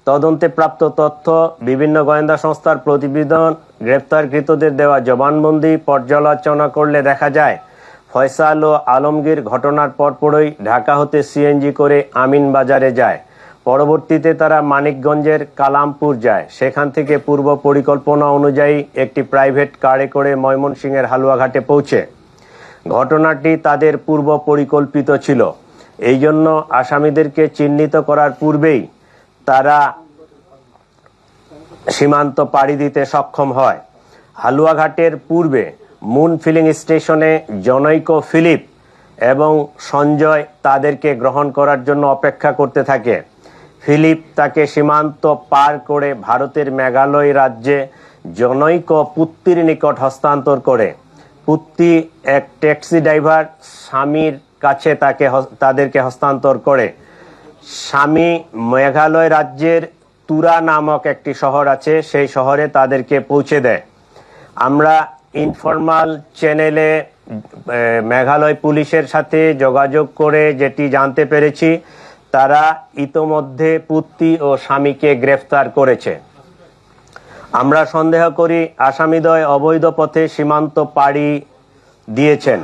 তদন্তে প্রাপ্ত তথ্য, বিভিন্ন গোয়েন্দা সংস্থার প্রতিবেদন, গ্রেপ্তারকৃতদের দেওয়া জবানবন্দি পর্যালোচনা করলে দেখা যায় ফয়সাল ও আলমগীর ঘটনার পরপরই ঢাকা হতে সিএনজি করে আমিনবাজারে যায়। পরবর্তীতে তারা মানিকগঞ্জের কালামপুর যায়। সেখান থেকে পূর্ব পরিকল্পনা অনুযায়ী একটি প্রাইভেট কারে করে ময়মনসিংহের হালুয়াঘাটে পৌঁছে। ঘটনাটি তাদের পূর্ব পরিকল্পিত ছিল। এই জন্য আসামিদেরকে চিহ্নিত করার পূর্বেই তারা সীমান্ত পাড়ি দিতে সক্ষম হয়। হালুয়াঘাটের পূর্বে মুন ফিলিং স্টেশনে জনৈক ফিলিপ এবং সঞ্জয় তাদেরকে গ্রহণ করার জন্য অপেক্ষা করতে থাকে। ফিলিপ তাকে সীমান্ত পার করে ভারতের মেঘালয় রাজ্যে জনৈক পুত্তির নিকট হস্তান্তর করে। পুত্তি এক ট্যাক্সি ড্রাইভার স্বামীর কাছে তাদেরকে হস্তান্তর করে। স্বামী মেঘালয় রাজ্যের তুরা নামক একটি শহর আছে, সেই শহরে তাদেরকে পৌঁছে দেয়। আমরা ইনফরমাল চ্যানেলে মেঘালয় পুলিশের সাথে যোগাযোগ করে যেটি জানতে পেরেছি, তারা ইতোমধ্যে পুত্তি ও স্বামীকে গ্রেফতার করেছে। আমরা সন্দেহ করি আসামিদ্বয় অবৈধ পথে সীমান্ত পাড়ি দিয়েছেন।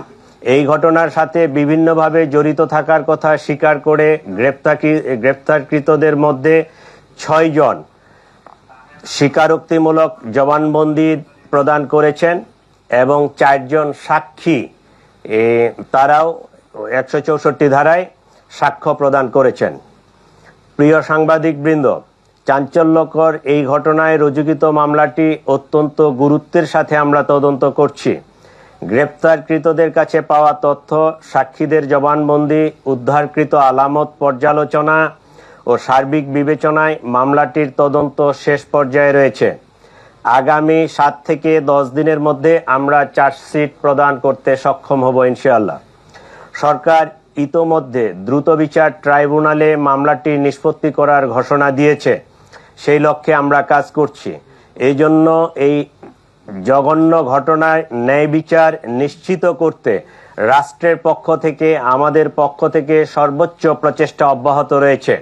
এই ঘটনার সাথে বিভিন্নভাবে জড়িত থাকার কথা স্বীকার করে গ্রেপ্তারকৃতদের মধ্যে 6 জন স্বীকারোক্তিমূলক জবানবন্দি প্রদান করেছেন এবং 4 জন সাক্ষী তারাও 164 ধারায় সাক্ষ্য প্রদান করেছেন। প্রিয় সাংবাদিক বৃন্দ, চাঞ্চল্যকর এই ঘটনায় রুজুকৃত মামলাটি অত্যন্ত গুরুত্বের সাথে আমরা তদন্ত করছি। গ্রেপ্তারকৃতদের কাছে পাওয়া তথ্য, সাক্ষীদের জবানবন্দি, উদ্ধারকৃত আলামত পর্যালোচনা ও সার্বিক বিবেচনায় মামলাটির তদন্ত শেষ পর্যায়ে রয়েছে। আগামী 7 থেকে 10 দিনের মধ্যে আমরা চার্জশিট প্রদান করতে সক্ষম হব ইনশাআল্লাহ। সরকার ইতোমধ্যে দ্রুত বিচার ট্রাইব্যুনালে মামলাটি নিষ্পত্তি করার ঘোষণা দিয়েছে। সেই লক্ষ্যে আমরা কাজ করছি। এই জন্য এই জঘন্য ঘটনার ন্যায় বিচার নিশ্চিত করতে রাষ্ট্রের পক্ষ থেকে, আমাদের পক্ষ থেকে সর্বোচ্চ প্রচেষ্টা অব্যাহত রয়েছে।